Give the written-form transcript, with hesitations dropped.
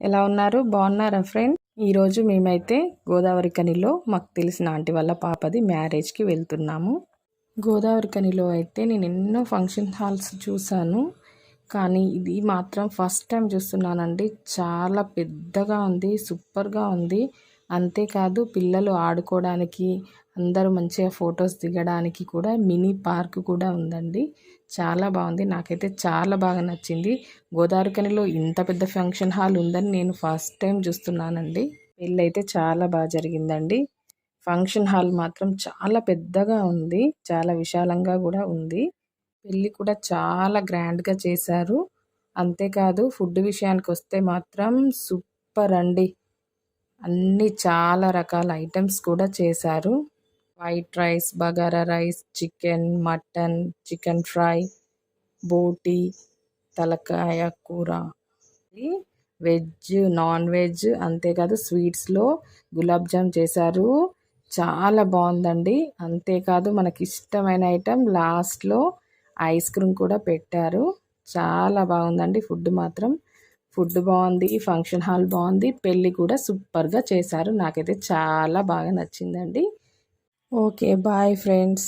ఎలా ఉన్నారు? బాగున్నారా ఫ్రెండ్? ఈరోజు మేమైతే గోదావరి ఖనిలో మాకు తెలిసిన ఆంటీ వాళ్ళ పాపది మ్యారేజ్కి వెళ్తున్నాము. గోదావరి ఖనిలో అయితే నేను ఎన్నో ఫంక్షన్ హాల్స్ చూశాను, కానీ ఇది మాత్రం ఫస్ట్ టైం చూస్తున్నానండి. చాలా పెద్దగా ఉంది, సూపర్గా ఉంది. అంతేకాదు పిల్లలు ఆడుకోవడానికి, అందరూ మంచిగా ఫొటోస్ దిగడానికి కూడా మినీ పార్క్ కూడా ఉందండి. చాలా బాగుంది, నాకైతే చాలా బాగా నచ్చింది. గోదావరిఖనిలో ఇంత పెద్ద ఫంక్షన్ హాల్ ఉందని నేను ఫస్ట్ టైం చూస్తున్నానండి. పెళ్ళి అయితే చాలా బాగా జరిగిందండి. ఫంక్షన్ హాల్ మాత్రం చాలా పెద్దగా ఉంది, చాలా విశాలంగా కూడా ఉంది. పెళ్ళి కూడా చాలా గ్రాండ్గా చేశారు. అంతేకాదు ఫుడ్ విషయానికి వస్తే మాత్రం సూపర్ అండి. అన్నీ చాలా రకాల ఐటమ్స్ కూడా చేశారు. White rice, bagara rice, chicken, mutton, chicken fry, బోటి, తలకాయ కూర, వెజ్, నాన్ వెజ్. అంతేకాదు స్వీట్స్లో గులాబ్ జామ్ చేశారు, చాలా బాగుందండి. అంతేకాదు మనకి ఇష్టమైన ఐటెం లాస్ట్లో ఐస్ క్రీమ్ కూడా పెట్టారు. చాలా బాగుందండి. ఫుడ్ బాగుంది, ఫంక్షన్ హాల్ బాగుంది, పెళ్ళి కూడా సూపర్గా చేశారు. నాకైతే చాలా బాగా నచ్చిందండి. Okay, bye friends.